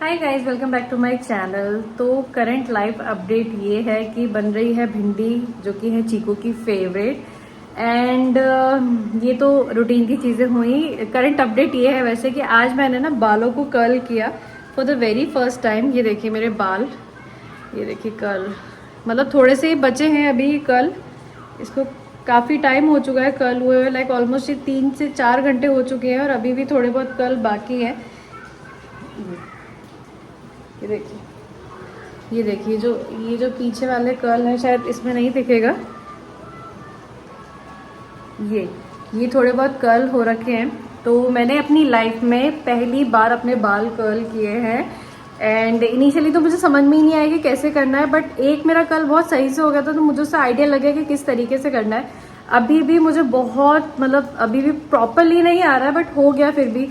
Hi guys, welcome back to my channel. तो current life update ये है कि बन रही है भिंडी, जो कि है चीकू की फेवरेट। एंड ये तो रूटीन की चीजें हुई। करंट अपडेट ये है वैसे कि आज मैंने ना बालों को कर्ल किया for the very first time. ये देखिए मेरे बाल, ये देखिए कर्ल, मतलब थोड़े से ही बचे हैं अभी कर्ल। इसको काफ़ी टाइम हो चुका है कर्ल हुए हुए, लाइक ऑलमोस्ट 3 से 4 घंटे हो चुके हैं और अभी भी थोड़े बहुत कर्ल बाकी है। ये देखिए, ये जो पीछे वाले कर्ल है, शायद इसमें नहीं दिखेगा। ये थोड़े बहुत कर्ल हो रखे हैं। तो मैंने अपनी लाइफ में पहली बार अपने बाल कर्ल किए हैं। एंड इनिशियली तो मुझे समझ में ही नहीं आया कि कैसे करना है, बट एक मेरा कर्ल बहुत सही से हो गया था, तो मुझे उससे आइडिया लगे कि किस तरीके से करना है। अभी भी मुझे बहुत, मतलब अभी भी प्रॉपरली नहीं आ रहा है, बट हो गया। फिर भी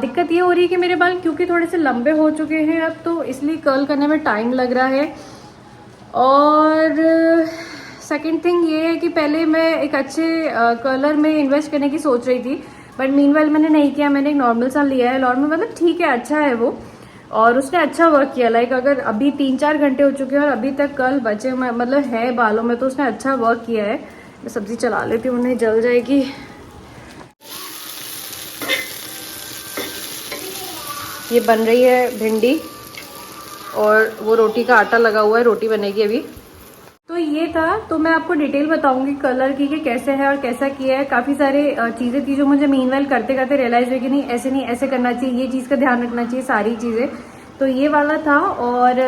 दिक्कत ये हो रही है कि मेरे बाल क्योंकि थोड़े से लंबे हो चुके हैं अब, तो इसलिए कर्ल करने में टाइम लग रहा है। और सेकंड थिंग ये है कि पहले मैं एक अच्छे कलर में इन्वेस्ट करने की सोच रही थी, बट मीनवाइल मैंने नहीं किया। मैंने एक नॉर्मल सा लिया है। नॉर्मल मतलब ठीक है, अच्छा है वो, और उसने अच्छा वर्क किया। लाइक अगर अभी 3-4 घंटे हो चुके हैं और अभी तक कर्ल बचे मतलब है बालों में, तो उसने अच्छा वर्क किया है। मैं सब्जी चला लेती हूँ, उन्हें जल जाएगी। ये बन रही है भिंडी और वो रोटी का आटा लगा हुआ है, रोटी बनेगी अभी। तो ये था, तो मैं आपको डिटेल बताऊंगी कलर की कि कैसे है और कैसा किया है। काफी सारे चीजें थी जो मुझे मीनवाइल करते करते रियलाइज हुई कि नहीं ऐसे करना चाहिए, ये चीज का ध्यान रखना चाहिए, सारी चीजें। तो ये वाला था। और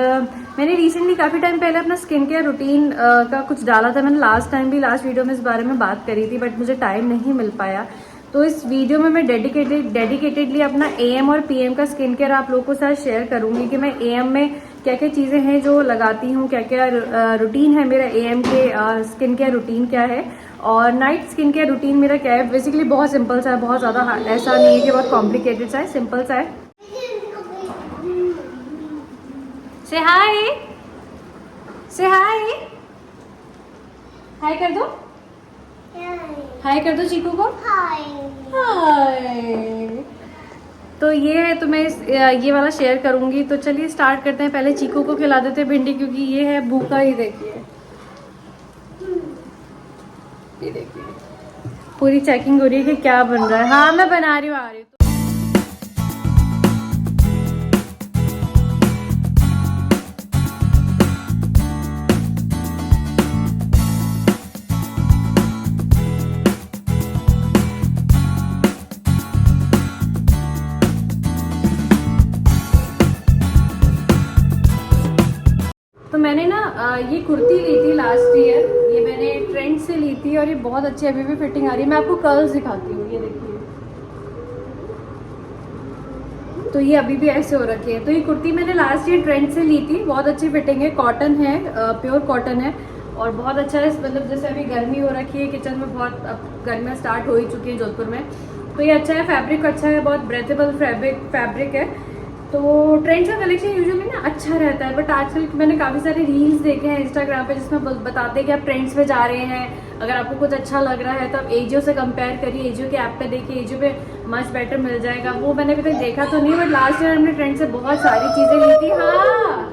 मैंने रिसेंटली काफी टाइम पहले अपना स्किन केयर रूटीन का कुछ डाला था। मैंने लास्ट वीडियो में इस बारे में बात करी थी, बट मुझे टाइम नहीं मिल पाया। तो इस वीडियो में मैं डेडिकेटेडली अपना एएम और पीएम का स्किन केयर आप लोगों के साथ शेयर करूंगी कि मैं एएम में क्या क्या चीजें हैं जो लगाती हूँ, क्या क्या रूटीन है मेरा एएम के स्किन केयर रूटीन क्या है, और नाइट स्किन केयर रूटीन मेरा क्या है। बेसिकली बहुत सिंपल सा है, बहुत ज्यादा ऐसा नहीं है कि बहुत कॉम्प्लिकेटेड सा है, सिंपल सा है। से हाय, से हाय, हाय कर दो, हाय कर दो चीकू को, हाय। तो ये है, तो मैं ये वाला शेयर करूंगी। तो चलिए स्टार्ट करते हैं। पहले चीकू को खिला देते हैं भिंडी, क्योंकि ये है भूखा ही। देखिए, ये देखिए पूरी चेकिंग हो रही है कि क्या बन रहा है। हाँ मैं बना रही हूँ, आ रही हूँ। तो मैंने ना ये कुर्ती ली थी लास्ट ईयर। ये मैंने ट्रेंड से ली थी और ये बहुत अच्छी अभी भी फिटिंग आ रही है। मैं आपको कर्ल्स दिखाती हूँ, ये देखिए। तो ये अभी भी ऐसे हो रखी है। तो ये कुर्ती मैंने लास्ट ईयर ट्रेंड से ली थी, बहुत अच्छी फिटिंग है, कॉटन है, प्योर कॉटन है और बहुत अच्छा है। मतलब जैसे अभी गर्मी हो रखी है, किचन में बहुत, अब गर्मियाँ स्टार्ट हो ही चुकी है जोधपुर में, तो ये अच्छा है। फैब्रिक अच्छा है, बहुत ब्रेथेबल फैब्रिक है। तो ट्रेंड्स का कलेक्शन यूजुअली ना अच्छा रहता है, बट आजकल मैंने काफ़ी सारे रील्स देखे हैं इंस्टाग्राम पे जिसमें बताते हैं कि आप ट्रेंड्स पे जा रहे हैं। अगर आपको कुछ अच्छा लग रहा है तो आप एजियो से कंपेयर करिए, एजियो के ऐप पे देखिए, एजियो पे मच बेटर मिल जाएगा। वो मैंने अभी तक देखा तो नहीं, बट लास्ट ईयर हमने ट्रेंड से बहुत सारी चीज़ें ली थी। हाँ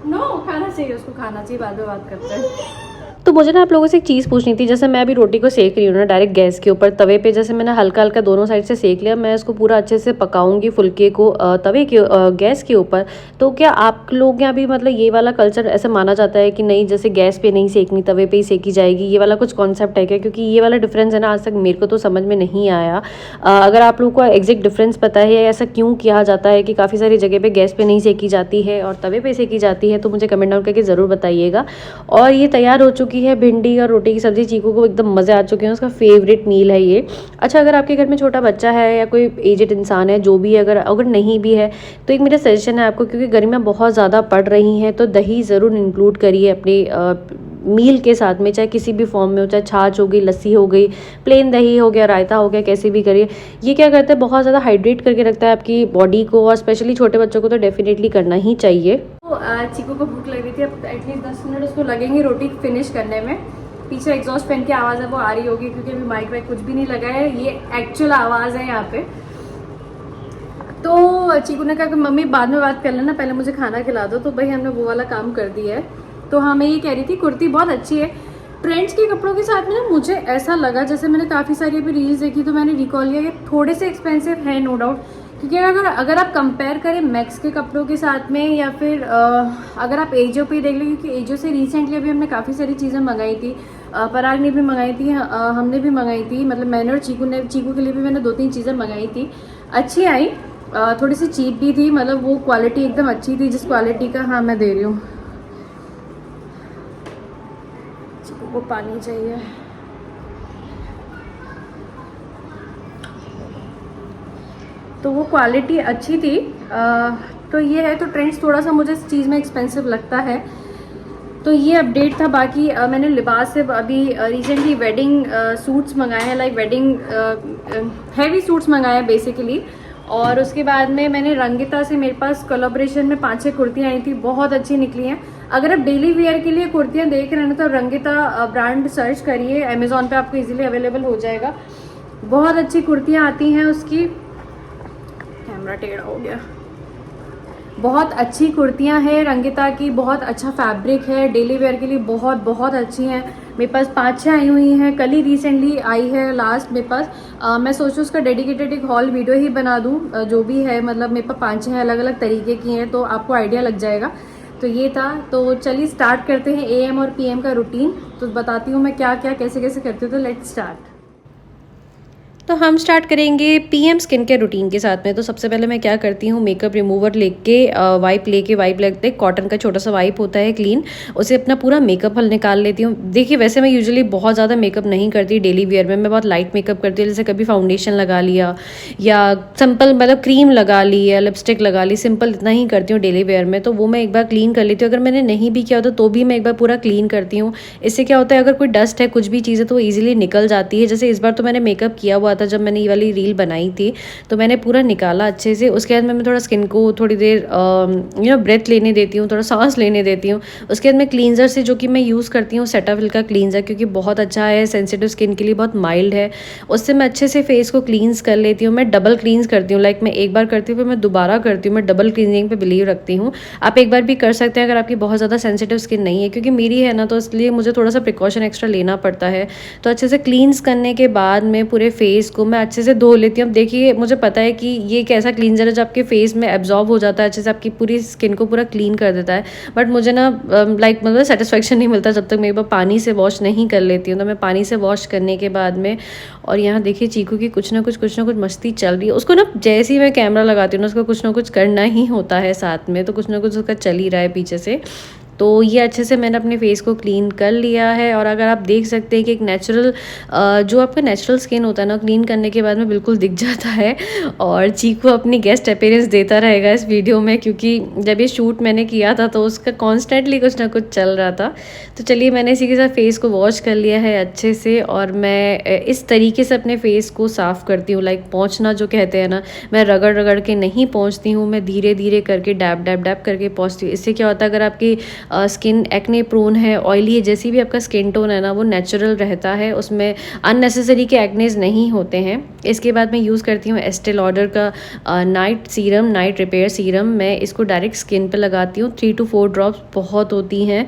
नो, खाना चाहिए, उसको खाना चाहिए, बाद में बात करते हैं। तो मुझे ना आप लोगों से एक चीज़ पूछनी थी। जैसे मैं अभी रोटी को सेक रही हूँ ना डायरेक्ट गैस के ऊपर, तवे पे, जैसे मैंने हल्का हल्का दोनों साइड से सेक लिया, मैं इसको पूरा अच्छे से पकाऊंगी फुलके को तवे के गैस के ऊपर। तो क्या आप लोग यहाँ भी मतलब ये वाला कल्चर ऐसा माना जाता है कि नहीं, जैसे गैस पे नहीं सेकनी, तवे पे ही सेकी जाएगी, ये वाला कुछ कॉन्सेप्ट है क्या? क्योंकि ये वाला डिफरेंस है ना, आज तक मेरे को तो समझ में नहीं आया। अगर आप लोगों को एग्जैक्ट डिफरेंस पता है या ऐसा क्यों किया जाता है कि काफ़ी सारी जगह पे गैस पे नहीं सेकी जाती है और तवे पे सेकी जाती है, तो मुझे कमेंट डाउन करके ज़रूर बताइएगा। और ये तैयार हो चुकी है भिंडी और रोटी की सब्जी। चीकू को एकदम मज़े आ चुके हैं, उसका फेवरेट मील है ये। अच्छा, अगर आपके घर में छोटा बच्चा है या कोई एजेड इंसान है, जो भी है, अगर नहीं भी है, तो एक मेरा सजेशन है आपको, क्योंकि गर्मियाँ बहुत ज़्यादा पड़ रही हैं, तो दही ज़रूर इंक्लूड करिए अपने मील के साथ में, चाहे किसी भी फॉर्म में हो, चाहे छाछ हो गई, लस्सी हो गई, प्लेन दही हो गया, रायता हो गया, कैसे भी करिए। ये क्या करता है, बहुत ज़्यादा हाइड्रेट करके रखता है आपकी बॉडी को, और स्पेशली छोटे बच्चों को तो डेफिनेटली करना ही चाहिए। तो चीकू को भूख लग रही थी, अब एटलीस्ट 10 मिनट उसको लगेंगे रोटी फिनिश करने में। पीछे एग्जॉस्ट फैन की आवाज़ है, वो आ रही होगी, क्योंकि अभी माइक वाइक कुछ भी नहीं लगा है, ये एक्चुअल आवाज़ है यहाँ पे। तो तो चीकू ने कहा कि मम्मी बाद में बात कर लेना, पहले मुझे खाना खिला दो, तो भाई हमने वो वाला काम कर दिया है। तो हाँ, मैं ये कह रही थी कुर्ती बहुत अच्छी है। ट्रेंड्स के कपड़ों के साथ में ना मुझे ऐसा लगा, जैसे मैंने काफ़ी सारी अभी रील्स देखी तो मैंने रिकॉल किया कि थोड़े से एक्सपेंसिव है नो डाउट, क्योंकि अगर आप कंपेयर करें मैक्स के कपड़ों के साथ में, या फिर अगर आप एजो पे देख लें, क्योंकि एजो से रिसेंटली अभी हमने काफ़ी सारी चीज़ें मंगाई थी, पराग ने भी मंगाई थी, हमने भी मंगाई थी, मतलब मैंने और चीकू के लिए भी मैंने 2-3 चीज़ें मंगाई थी, अच्छी आई, थोड़ी सी चीप भी थी, मतलब वो क्वालिटी एकदम अच्छी थी जिस क्वालिटी का हाँ मैं दे रही हूँ। चीकू को पानी चाहिए। तो वो क्वालिटी अच्छी थी। तो ये है, तो ट्रेंड्स थोड़ा सा मुझे इस चीज़ में एक्सपेंसिव लगता है। तो ये अपडेट था। बाकी मैंने लिबास से अभी रिसेंटली वेडिंग सूट्स मंगाए हैं, लाइक वेडिंग हैवी सूट्स मंगाए हैं बेसिकली। और उसके बाद में मैंने रंगिता से, मेरे पास कोलैबोरेशन में 5-6 कुर्तियाँ आई थी, बहुत अच्छी निकली हैं। अगर आप डेली वेयर के लिए कुर्तियाँ देख रहे हैं ना, तो रंगिता ब्रांड सर्च करिए, अमेज़ॉन पे आपको इजीली अवेलेबल हो जाएगा। बहुत अच्छी कुर्तियाँ आती हैं उसकी। कैमरा टेढ़ा हो गया। बहुत अच्छी कुर्तियां हैं रंगिता की, बहुत अच्छा फैब्रिक है, डेली वेयर के लिए बहुत बहुत अच्छी हैं। मेरे पास 5-6 आई हुई हैं, कल ही रिसेंटली आई है लास्ट मेरे पास। मैं सोचूं उसका डेडिकेटेड एक हॉल वीडियो ही बना दूं, जो भी है, मतलब मेरे पास 5-6 अलग अलग तरीके की हैं, तो आपको आइडिया लग जाएगा। तो ये था। तो चलिए स्टार्ट करते हैं AM और PM का रूटीन। तो बताती हूँ मैं क्या क्या कैसे कैसे करती हूँ। तो लेट्स स्टार्ट। तो हम स्टार्ट करेंगे PM स्किन केयर रूटीन के साथ में। तो सबसे पहले मैं क्या करती हूँ, मेकअप रिमूवर लेके वाइप लेते, कॉटन का छोटा सा वाइप होता है क्लीन, उसे अपना पूरा मेकअप हल निकाल लेती हूँ। देखिए वैसे मैं यूजुअली बहुत ज़्यादा मेकअप नहीं करती डेली वेयर में, मैं बहुत लाइट मेकअप करती हूँ। जैसे कभी फाउंडेशन लगा लिया या सिंपल मतलब क्रीम लगा ली या लिपस्टिक लगा ली, सिंपल इतना ही करती हूँ डेली वेयर में। तो वो मैं एक बार क्लीन कर लेती हूँ। अगर मैंने नहीं भी किया होता तो भी मैं एक बार पूरा क्लीन करती हूँ। इससे क्या होता है, अगर कोई डस्ट है कुछ भी चीज़ है तो वो ईजिली निकल जाती है। जैसे इस बार तो मैंने मेकअप किया हुआ था, जब मैंने ये वाली रील बनाई थी तो मैंने पूरा निकाला अच्छे से। उसके बाद मैं थोड़ा स्किन को थोड़ी देर ब्रेथ लेने देती हूँ, थोड़ा सांस लेने देती हूँ। उसके बाद मैं क्लींजर से, जो कि मैं यूज़ करती हूँ सेटाफिल का क्लींजर, क्योंकि बहुत अच्छा है, सेंसिटिव स्किन के लिए बहुत माइल्ड है, उससे मैं अच्छे से फेस को क्लींस कर लेती हूँ। मैं डबल क्लींस करती हूँ, लाइक मैं एक बार करती हूँ फिर मैं दोबारा करती हूँ। मैं डबल क्लींजिंग पे बिलीव रखती हूँ। आप एक बार भी कर सकते हैं अगर आपकी बहुत ज़्यादा सेंसिटिव स्किन नहीं है, क्योंकि मेरी है ना, तो इसलिए मुझे थोड़ा सा प्रिकॉशन एक्स्ट्रा लेना पड़ता है। तो अच्छे से क्लींस करने के बाद में पूरे फेस को मैं अच्छे से धो लेती हूँ। अब देखिए मुझे पता है कि ये एक ऐसा क्लींजर है जो आपके फेस में एब्जॉर्ब हो जाता है, अच्छे से आपकी पूरी स्किन को पूरा क्लीन कर देता है। बट मुझे ना लाइक मतलब सेटिस्फेक्शन नहीं मिलता जब तक मैं एक बार पानी से वॉश नहीं कर लेती हूँ। तो मैं पानी से वॉश करने के बाद में, और यहाँ देखिए चीकू की कुछ ना कुछ मस्ती चल रही है। उसको ना जैसे ही मैं कैमरा लगाती हूँ ना, उसको कुछ ना कुछ करना ही होता है साथ में, तो कुछ ना कुछ उसका चल ही रहा है पीछे से। तो ये अच्छे से मैंने अपने फेस को क्लीन कर लिया है। और अगर आप देख सकते हैं कि एक नेचुरल जो आपका नेचुरल स्किन होता है ना, क्लीन करने के बाद में बिल्कुल दिख जाता है। और चीकू अपनी गेस्ट अपीयरेंस देता रहेगा इस वीडियो में, क्योंकि जब ये शूट मैंने किया था तो उसका कॉन्स्टेंटली कुछ ना कुछ चल रहा था। तो चलिए मैंने इसी के साथ फेस को वॉश कर लिया है अच्छे से, और मैं इस तरीके से अपने फेस को साफ़ करती हूँ। लाइक पोंछना जो कहते हैं ना, मैं रगड़ रगड़ के नहीं पोंछती हूँ, मैं धीरे धीरे करके डैब डैब डैब करके पोंछती हूँ। इससे क्या होता है, अगर आपकी स्किन एक्ने प्रोन है, ऑयली है, जैसी भी आपका स्किन टोन है ना, वो नेचुरल रहता है, उसमें अननेसेसरी के एक्नेज नहीं होते हैं। इसके बाद मैं यूज़ करती हूँ एस्टे लॉडर का night serum, night repair serum. मैं इसको डायरेक्ट स्किन पे लगाती हूँ, 3 to 4 ड्रॉप्स बहुत होती हैं।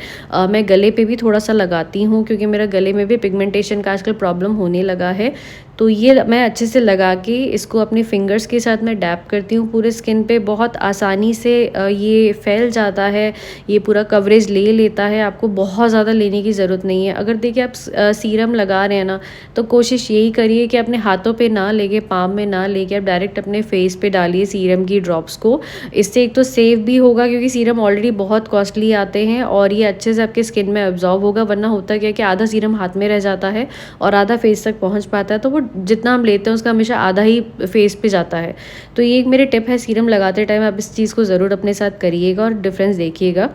मैं गले पे भी थोड़ा सा लगाती हूँ, क्योंकि मेरा गले में भी पिगमेंटेशन का आजकल प्रॉब्लम होने लगा है। तो ये मैं अच्छे से लगा के इसको अपने फिंगर्स के साथ मैं डैप करती हूँ पूरे स्किन पे। बहुत आसानी से ये फैल जाता है, ये पूरा कवरेज ले लेता है, आपको बहुत ज़्यादा लेने की ज़रूरत नहीं है। अगर देखिए आप सीरम लगा रहे हैं ना, तो कोशिश यही करिए कि अपने हाथों पे ना लेके, पाम में ना लेके, आप डायरेक्ट अपने फेस पे डालिए सीरम की ड्रॉप्स को। इससे एक तो सेफ भी होगा, क्योंकि सीरम ऑलरेडी बहुत कॉस्टली आते हैं, और ये अच्छे से आपके स्किन में एब्जॉर्ब होगा। वरना होता क्या है कि आधा सीरम हाथ में रह जाता है और आधा फेस तक पहुँच पाता है, तो वो जितना हम लेते हैं उसका हमेशा आधा ही फेस पे जाता है। तो ये एक मेरे टिप है, सीरम लगाते टाइम आप इस चीज़ को ज़रूर अपने साथ करिएगा और डिफरेंस देखिएगा।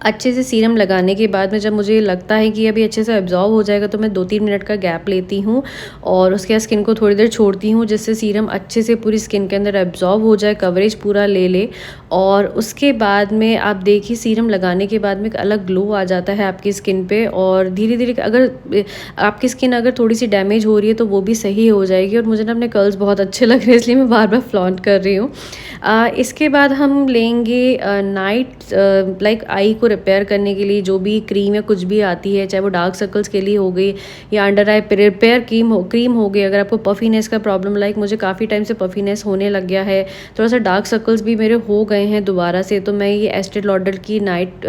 अच्छे से सीरम लगाने के बाद में जब मुझे लगता है कि अभी अच्छे से एब्जॉर्ब हो जाएगा तो मैं 2-3 मिनट का गैप लेती हूँ और उसके बाद स्किन को थोड़ी देर छोड़ती हूँ जिससे सीरम अच्छे से पूरी स्किन के अंदर एब्जॉर्ब हो जाए, कवरेज पूरा ले ले। और उसके बाद में आप देखिए सीरम लगाने के बाद में एक अलग ग्लो आ जाता है आपकी स्किन पे। और धीरे धीरे अगर आपकी स्किन अगर थोड़ी सी डैमेज हो रही है तो वो भी सही हो जाएगी। और मुझे ना अपने कर्ल्स बहुत अच्छे लग रहे हैं इसलिए मैं बार बार फ्लॉन्ट कर रही हूँ। इसके बाद हम लेंगे नाइट लाइक आई को रिपेयर करने के लिए जो भी क्रीम या कुछ भी आती है, चाहे वो डार्क सर्कल्स के लिए हो गई या अंडर आई रिपेयर क्रीम हो गई। अगर आपको पफीनेस का प्रॉब्लम, लाइक मुझे काफ़ी टाइम से पफीनेस होने लग गया है, थोड़ा सा डार्क सर्कल्स भी मेरे हो गए हैं दोबारा से, तो मैं ये एस्टे लॉडर की night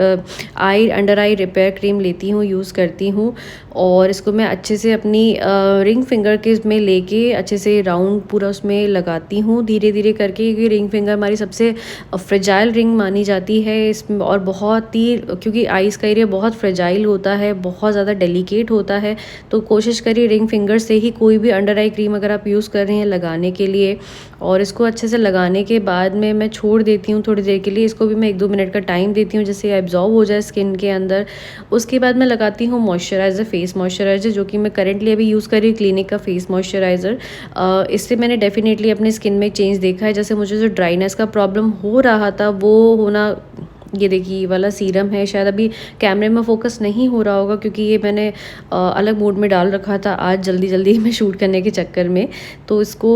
I under I repair cream लेती हूँ, यूज़ करती हूँ। और इसको मैं अच्छे से अपनी रिंग फिंगर के में लेके अच्छे से राउंड पूरा उसमें लगाती हूँ धीरे धीरे करके, क्योंकि रिंग फिंगर हमारी सबसे फ्रेजाइल रिंग मानी जाती है इसमें। और बहुत ही, क्योंकि आइस का एरिया बहुत फ्रेजाइल होता है, बहुत ज़्यादा डेलिकेट होता है, तो कोशिश करिए रिंग फिंगर से ही कोई भी अंडर आई क्रीम अगर आप यूज़ कर रहे हैं लगाने के लिए। और इसको अच्छे से लगाने के बाद में मैं छोड़ देती हूँ थोड़ी देर के लिए, इसको भी मैं 1-2 मिनट का टाइम देती हूँ जिससे एब्जॉर्ब हो जाए स्किन के अंदर। उसके बाद मैं लगाती हूँ मॉइस्चराइज़र, फेस मॉइस्चराइज़र, जो कि मैं करेंटली अभी यूज़ कर रही हूँ क्लिनिक का फेस मॉइस्चराइज़र। इससे मैंने डेफिनेटली अपनी स्किन में चेंज देखा है। जैसे मुझे जो ड्राइनेस का प्रॉब्लम हो रहा था वो होना, ये देखिए ये वाला सीरम है, शायद अभी कैमरे में फोकस नहीं हो रहा होगा क्योंकि ये मैंने अलग मोड में डाल रखा था आज जल्दी में शूट करने के चक्कर में। तो इसको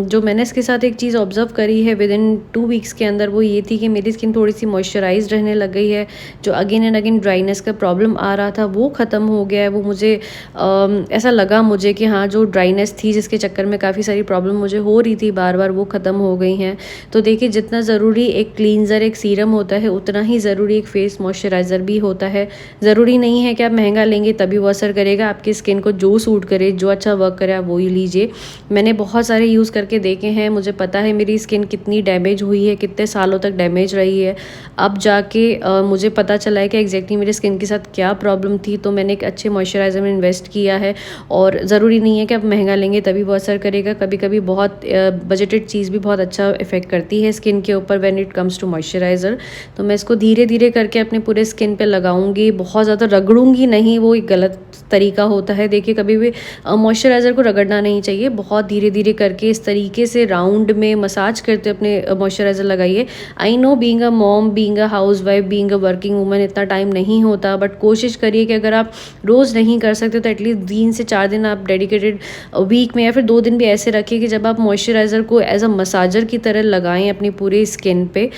जो मैंने इसके साथ एक चीज़ ऑब्जर्व करी है विद इन 2 वीक्स के अंदर, वो ये थी कि मेरी स्किन थोड़ी सी मॉइस्चराइज रहने लग गई है। जो अगेन एंड अगेन ड्राइनेस का प्रॉब्लम आ रहा था वो ख़त्म हो गया है। वो मुझे ऐसा लगा मुझे कि हाँ, जो ड्राइनेस थी जिसके चक्कर में काफ़ी सारी प्रॉब्लम मुझे हो रही थी बार बार, वो ख़त्म हो गई हैं। तो देखिए जितना ज़रूरी एक क्लींजर एक सीरम होता है उतना ही ज़रूरी एक फेस मॉइस्चराइज़र भी होता है। ज़रूरी नहीं है कि आप महंगा लेंगे तभी वो असर करेगा, आपकी स्किन को जो सूट करे, जो अच्छा वर्क करे आप वो ही लीजिए। मैंने बहुत सारे यूज़ करके देखे हैं, मुझे पता है मेरी स्किन कितनी डैमेज हुई है, कितने सालों तक डैमेज रही है। अब जाके मुझे पता चला है कि एग्जैक्टली मेरी स्किन के साथ क्या प्रॉब्लम थी, तो मैंने एक अच्छे मॉइस्चराइज़र में इन्वेस्ट किया है। और ज़रूरी नहीं है कि आप महंगा लेंगे तभी वो असर करेगा, कभी कभी बहुत बजटेड चीज़ भी बहुत अच्छा इफेक्ट करती है स्किन के ऊपर when it comes to moisturiser. तो मैं इसको धीरे धीरे करके अपने पूरे स्किन पे लगाऊंगी, बहुत ज़्यादा रगड़ूंगी नहीं, वो एक गलत तरीका होता है। देखिए कभी भी मॉइस्चराइज़र को रगड़ना नहीं चाहिए, बहुत धीरे धीरे करके इस तरीके से राउंड में मसाज करते अपने मॉइस्चराइज़र लगाइए। I know being a mom, being a house wife, being a working woman इतना टाइम नहीं होता, बट कोशिश करिए कि अगर आप रोज़ नहीं कर सकते तो एटलीस्ट 3 से 4 दिन आप डेडिकेटेड वीक में, या फिर 2 दिन भी ऐसे रखिए कि जब आप मॉइस्चराइज़र को एज अ मसाजर की तरह लगाएं अपनी पूरी स्किन पे।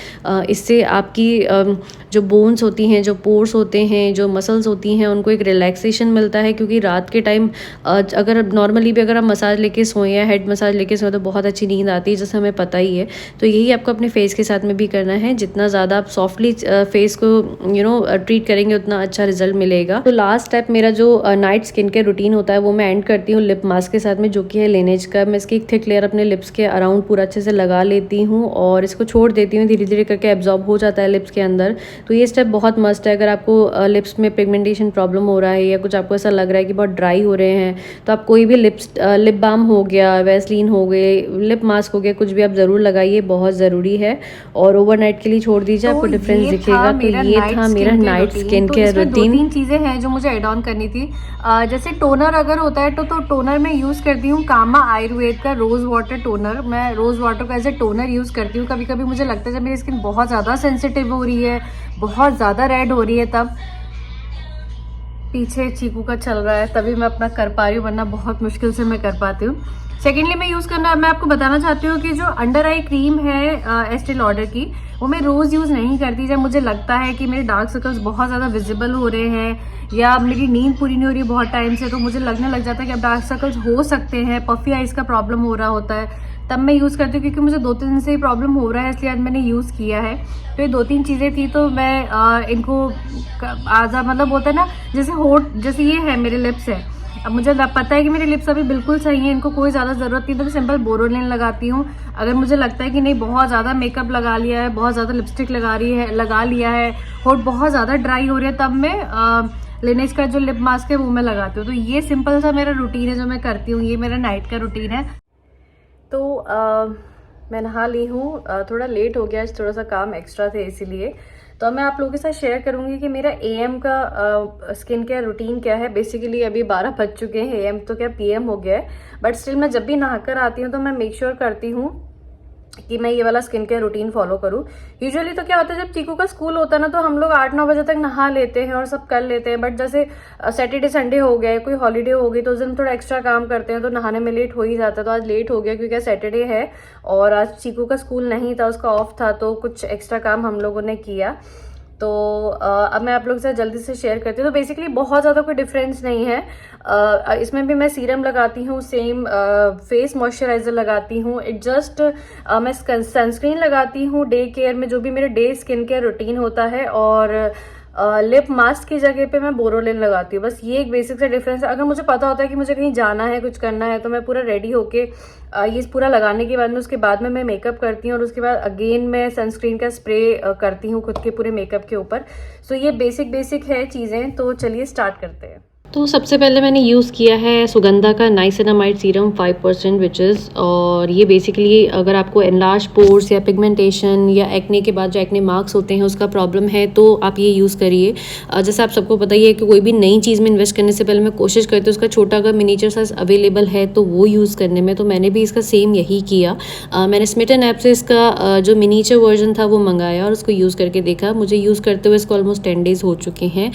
इससे आपकी जो बोन्स होती हैं, जो पोर्स होते हैं, जो मसल्स होती हैं, उनको एक रिलैक्सेशन मिलता है। क्योंकि रात के टाइम अगर नॉर्मली भी अगर आप मसाज लेके सोएं या हेड मसाज लेके सोएं तो बहुत अच्छी नींद आती है, जैसे हमें पता ही है। तो यही आपको अपने फेस के साथ में भी करना है, जितना ज़्यादा आप सॉफ्टली फेस को ट्रीट करेंगे उतना अच्छा रिजल्ट मिलेगा। तो लास्ट स्टेप मेरा जो नाइट स्किन केयर रूटीन होता है वो मैं एंड करती हूँ लिप मास्क के साथ में, जो कि है लेनेज का। मैं इसकी एक थिक लेयर अपने लिप्स के अराउंड पूरा अच्छे से लगा लेती हूँ और इसको छोड़ देती हूँ, धीरे धीरे करके एब्जॉर्ब हो जाता है लिप्स के अंदर। तो ये स्टेप बहुत मस्त है। अगर आपको लिप्स में पिगमेंटेशन प्रॉब्लम हो रहा है या कुछ आपको ऐसा लग रहा है कि बहुत ड्राई हो रहे हैं, तो आप कोई भी लिप बाम हो गया, वैसलीन हो गए, लिप मास्क हो गया, कुछ भी आप ज़रूर लगाइए, बहुत ज़रूरी है। और ओवरनाइट के लिए छोड़ दीजिए, आपको डिफरेंस दिखेगा। तो ये था मेरा नाइट स्किन केयर रूटीन। 2-3 चीज़ें हैं जो मुझे ऐड ऑन करनी थी। जैसे टोनर अगर होता है तो टोनर में यूज़ करती हूँ कामा आयुर्वेद का रोज़ वाटर टोनर। मैं रोज़ वाटर का एज ए टोनर यूज़ करती हूँ। कभी कभी मुझे लगता है जब मेरी स्किन बहुत ज़्यादा सेंसिटिव हो रही है, बहुत ज़्यादा रेड हो रही है, तब पीछे चीकू का चल रहा है तभी मैं अपना कर पा रही हूँ, वरना बहुत मुश्किल से मैं कर पाती हूँ। सेकेंडली मैं यूज़ करना, मैं आपको बताना चाहती हूँ कि जो अंडर आई क्रीम है एस्टे लॉडर की, वो मैं रोज़ यूज़ नहीं करती। जब मुझे लगता है कि मेरे डार्क सर्कल्स बहुत ज़्यादा विजिबल हो रहे हैं या मेरी नींद पूरी नहीं हो रही है बहुत टाइम से, तो मुझे लगने लग जाता है कि अब डार्क सर्कल्स हो सकते हैं, पफी आइज का प्रॉब्लम हो रहा होता है, तब मैं यूज़ करती हूँ। क्योंकि मुझे 2-3 दिन से ही प्रॉब्लम हो रहा है, इसलिए आज मैंने यूज़ किया है। तो ये 2-3 चीज़ें थी, तो मैं इनको आजा मतलब होता है ना, जैसे होठ, जैसे ये है मेरे लिप्स है, अब मुझे पता है कि मेरे लिप्स अभी बिल्कुल सही है, इनको कोई ज़्यादा ज़रूरत नहीं, तो मैं सिंपल बोरोलिन लगाती हूँ। अगर मुझे लगता है कि नहीं बहुत ज़्यादा मेकअप लगा लिया है, बहुत ज़्यादा लिपस्टिक लगा लिया है, होठ बहुत ज़्यादा ड्राई हो रही है, तब मैं लेनेज का जो लिप मास्क है वो मैं लगाती हूँ। तो ये सिंपल सा मेरा रूटीन है जो मैं करती हूँ, ये मेरा नाइट का रूटीन है। तो मैं नहा ली हूँ, थोड़ा लेट हो गया, थोड़ा सा काम एक्स्ट्रा थे इसीलिए। तो अब मैं आप लोगों के साथ शेयर करूंगी कि मेरा एएम का स्किन केयर रूटीन क्या है। बेसिकली अभी 12 बज चुके हैं, एएम तो क्या पीएम हो गया है, बट स्टिल मैं जब भी नहाकर आती हूँ तो मैं मेक श्योर करती हूँ कि मैं ये वाला स्किन केयर रूटीन फॉलो करूँ। यूजुअली तो क्या होता है, जब चीकू का स्कूल होता है ना तो हम लोग 8-9 बजे तक नहा लेते हैं और सब कर लेते हैं, बट जैसे सैटरडे संडे हो गया, कोई हॉलीडे हो गई तो उस दिन थोड़ा एक्स्ट्रा काम करते हैं तो नहाने में लेट हो ही जाता है। तो आज लेट हो गया क्योंकि सैटरडे है और आज चीकू का स्कूल नहीं था, उसका ऑफ था, तो कुछ एक्स्ट्रा काम हम लोगों ने किया। तो अब मैं आप लोग के साथ जल्दी से शेयर करती हूँ। तो बेसिकली बहुत ज़्यादा कोई डिफरेंस नहीं है। इसमें भी मैं सीरम लगाती हूँ, सेम फेस मॉइस्चराइजर लगाती हूँ। इट जस्ट मैं सनस्क्रीन लगाती हूँ डे केयर में, जो भी मेरे डे स्किन केयर रूटीन होता है, और लिप मास्क की जगह पे मैं बोरोलिन लगाती हूँ। बस ये एक बेसिक सा डिफरेंस है। अगर मुझे पता होता है कि मुझे कहीं जाना है, कुछ करना है, तो मैं पूरा रेडी होके ये पूरा लगाने के बाद में उसके बाद में मैं मेकअप करती हूँ और उसके बाद अगेन मैं सनस्क्रीन का स्प्रे करती हूँ खुद के पूरे मेकअप के ऊपर। सो ये बेसिक है चीज़ें। तो चलिए स्टार्ट करते हैं। तो सबसे पहले मैंने यूज़ किया है सुगंधा का नाइसिनामाइड सीरम 5% विचेस, और ये बेसिकली अगर आपको एनलार्ज पोर्स या पिगमेंटेशन या एक्ने के बाद जो एक्ने मार्क्स होते हैं उसका प्रॉब्लम है तो आप ये यूज़ करिए। जैसे आप सबको पता ही है कि कोई भी नई चीज़ में इन्वेस्ट करने से पहले मैं कोशिश करती हूँ उसका छोटा अगर मिनीचर साइज अवेलेबल है तो वो यूज़ करने में। तो मैंने भी इसका सेम यही किया। मैंने स्मिटन ऐप से इसका जो मिनीचर वर्जन था वो मंगाया और उसको यूज़ करके देखा। मुझे यूज़ करते हुए इसको ऑलमोस्ट 10 डेज़ हो चुके हैं।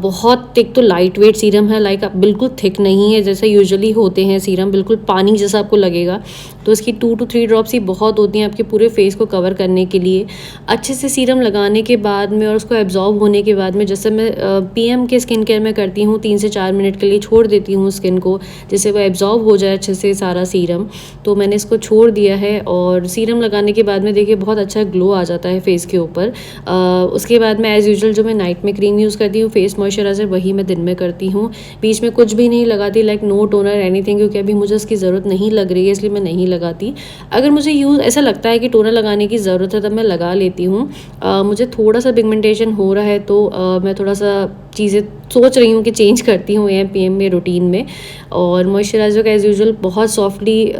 बहुत एक तो लाइट वेट सीरम है, लाइक बिल्कुल थिक नहीं है जैसे यूजुअली होते हैं सीरम, बिल्कुल पानी जैसा आपको लगेगा। तो इसकी 2 to 3 ड्रॉप्स ही बहुत होती हैं आपके पूरे फेस को कवर करने के लिए। अच्छे से सीरम लगाने के बाद में और उसको एब्जॉर्ब होने के बाद में, जैसे मैं पीएम के स्किन केयर में करती हूँ, 3 से 4 मिनट के लिए छोड़ देती हूँ स्किन को, जिससे वो एब्जॉर्ब हो जाए अच्छे से सारा सीरम। तो मैंने इसको छोड़ दिया है और सीरम लगाने के बाद में देखिए बहुत अच्छा ग्लो आ जाता है फेस के ऊपर। उसके बाद में एज़ यूजुअल जो मैं नाइट में क्रीम यूज़ करती हूँ फेस मॉइस्चराइजर, वही मैं दिन में करती हूँ। बीच में कुछ भी नहीं लगाती, लाइक नो टोनर एनीथिंग, क्योंकि अभी मुझे उसकी ज़रूरत नहीं लग रही है इसलिए मैं नहीं लगाती। अगर मुझे ऐसा लगता है कि टोनर लगाने की ज़रूरत है तब मैं लगा लेती हूँ। मुझे थोड़ा सा पिगमेंटेशन हो रहा है तो मैं थोड़ा सा चीज़ें सोच रही हूँ कि चेंज करती हूँ एएम पीएम में रूटीन में। और मॉइस्चराइज़र का एज़ यूजुअल बहुत सॉफ्टली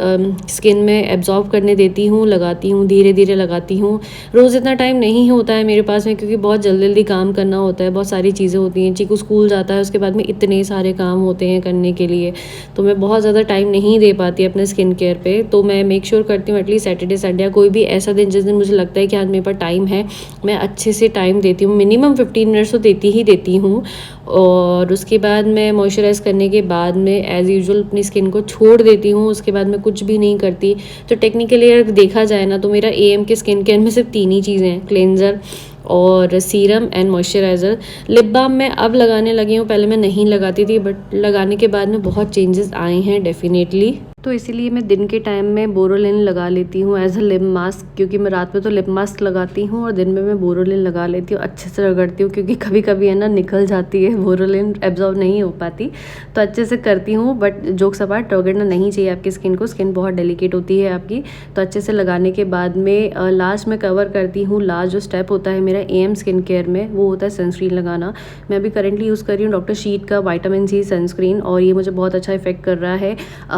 स्किन में एब्जॉर्ब करने देती हूँ, लगाती हूँ, धीरे धीरे लगाती हूँ। रोज़ इतना टाइम नहीं होता है मेरे पास में क्योंकि बहुत जल्दी जल्दी काम करना होता है, बहुत सारी चीज़ें होती हैं। चीकू स्कूल जाता है, उसके बाद में इतने सारे काम होते हैं करने के लिए, तो मैं बहुत ज़्यादा टाइम नहीं दे पाती अपने स्किन केयर पे। तो मैं मेक श्योर करती हूँ एटलीस्ट सैटरडे संडे या कोई भी ऐसा दिन जिस दिन मुझे लगता है कि आज मेरे पास टाइम है, मैं अच्छे से टाइम देती हूँ। मिनिमम 15 मिनट्स तो देती हूँ। और उसके बाद मैं मॉइस्चराइज़ करने के बाद में एज़ यूजुअल अपनी स्किन को छोड़ देती हूँ। उसके बाद मैं कुछ भी नहीं करती। तो टेक्निकली अगर देखा जाए ना तो मेरा एएम के स्किन केयर में सिर्फ 3 ही चीज़ें हैं, क्लेंजर और serum and moisturiser. Lip balm मैं अब लगाने लगी हूँ, पहले मैं नहीं लगाती थी, बट लगाने के बाद में बहुत चेंजेस आए हैं डेफिनेटली। तो इसीलिए मैं दिन के टाइम में बोरोलिन लगा लेती हूँ एज अ लिप मास्क, क्योंकि मैं रात में तो लिप मास्क लगाती हूँ और दिन में मैं बोरोलिन लगा लेती हूँ। अच्छे से रगड़ती हूँ क्योंकि कभी कभी है ना निकल जाती है, बोरोलिन एब्जॉर्ब नहीं हो पाती, तो अच्छे से करती हूँ। बट जोक्स अपार्ट, रगड़ना नहीं चाहिए आपकी स्किन को, स्किन बहुत डेलिकेट होती है आपकी। तो अच्छे से लगाने के बाद में लास्ट में कवर करती हूँ। लास्ट जो स्टेप होता है मेरा एएम स्किन केयर में वो होता है सनस्क्रीन लगाना। मैं अभी करेंटली यूज़ कर रही हूँ डॉक्टर शीट का विटामिन सी सनस्क्रीन और ये मुझे बहुत अच्छा इफेक्ट कर रहा है।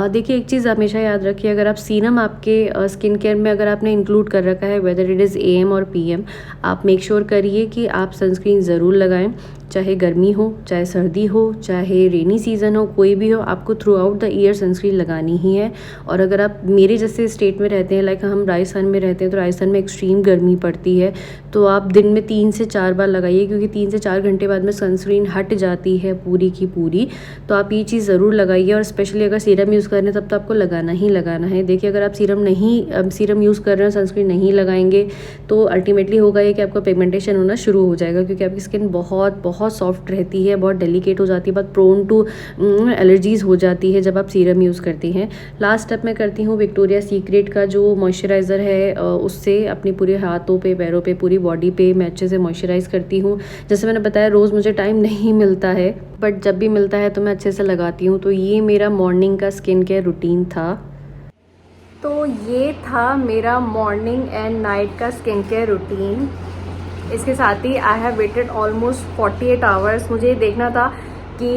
देखिए एक चीज़ हमेशा याद रखिए, अगर आप सीरम आपके स्किन केयर में अगर आपने इंक्लूड कर रखा है वेदर इट इज़ एएम और पीएम, आप मेक श्योर करिए कि आप सनस्क्रीन ज़रूर लगाएं। चाहे गर्मी हो, चाहे सर्दी हो, चाहे रेनी सीज़न हो, कोई भी हो, आपको through out the year sunscreen लगानी ही है। और अगर आप मेरे जैसे स्टेट में रहते हैं, लाइक हम राजस्थान में रहते हैं, तो राजस्थान में एक्सट्रीम गर्मी पड़ती है, तो आप दिन में 3 से 4 बार लगाइए, क्योंकि 3 से 4 घंटे बाद में सनस्क्रीन हट जाती है पूरी की पूरी। तो आप ये चीज़ ज़रूर लगाइए। और स्पेशली अगर सीरम यूज़ कर रहे हैं तब तो आपको लगाना ही लगाना है। देखिए अगर आप सीरम यूज़ कर रहे हैं, सनस्क्रीन नहीं लगाएंगे, तो अल्टीमेटली होगा ये कि आपका पिगमेंटेशन होना शुरू हो जाएगा, क्योंकि आपकी स्किन बहुत सॉफ्ट रहती है, बहुत डेलिकेट हो जाती है, बहुत प्रोन टू एलर्जीज़ हो जाती है जब आप सीरम यूज़ करती हैं। लास्ट स्टेप मैं करती हूँ विक्टोरिया सीक्रेट का जो मॉइस्चराइज़र है, उससे अपने पूरे हाथों पे, पैरों पे, पूरी बॉडी पे मैं अच्छे से मॉइस्चराइज़ करती हूँ। जैसे मैंने बताया रोज़ मुझे टाइम नहीं मिलता है, बट जब भी मिलता है तो मैं अच्छे से लगाती हूँ। तो ये मेरा मॉर्निंग का स्किन केयर रूटीन था। तो ये था मेरा मॉर्निंग एंड नाइट का स्किन केयर रूटीन। इसके साथ ही I have waited almost 48 hours. मुझे ये देखना था कि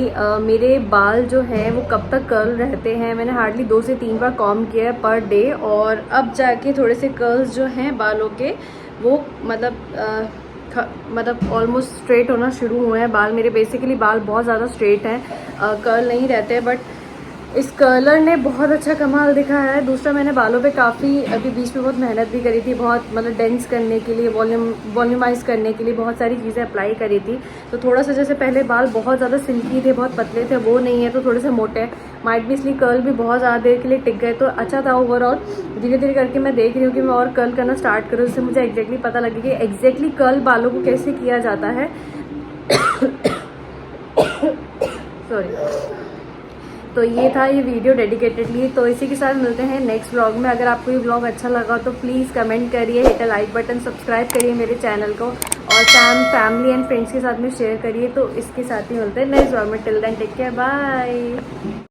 मेरे बाल जो हैं वो कब तक कर्ल रहते हैं। मैंने हार्डली 2 से 3 बार कॉम्ब किया है पर डे, और अब जाके थोड़े से कर्ल्स जो हैं बालों के वो मतलब मतलब ऑलमोस्ट स्ट्रेट होना शुरू हुए हैं बाल मेरे। बेसिकली बाल बहुत ज़्यादा स्ट्रेट हैं, कर्ल नहीं रहते, बट इस कर्लर ने बहुत अच्छा कमाल दिखाया है। दूसरा, मैंने बालों पे काफ़ी अभी बीच में बहुत मेहनत भी करी थी, बहुत मतलब डेंस करने के लिए, वॉल्यूमाइज करने के लिए बहुत सारी चीज़ें अप्लाई करी थी। तो थोड़ा सा जैसे पहले बाल बहुत ज़्यादा सिल्की थे, बहुत पतले थे, वो नहीं है, तो थोड़े से मोटे हैं। माइट भी इसलिए कर्ल भी बहुत ज़्यादा देर के लिए टिक गए, तो अच्छा था ओवरऑल। धीरे धीरे करके मैं देख रही हूँ कि मैं और कर्ल करना स्टार्ट करूँ, जिससे मुझे एग्जैक्टली पता लगे कि एग्जैक्टली कर्ल बालों को कैसे किया जाता है। सॉरी। तो ये था ये वीडियो डेडिकेटेडली। तो इसी के साथ मिलते हैं नेक्स्ट व्लॉग में। अगर आपको ये व्लॉग अच्छा लगा तो प्लीज़ कमेंट करिए, hit a like button, subscribe करिए मेरे चैनल को, और फैमिली एंड फ्रेंड्स के साथ में शेयर करिए। तो इसके साथ ही मिलते हैं नेक्स्ट व्लॉग में। Till then take care, bye.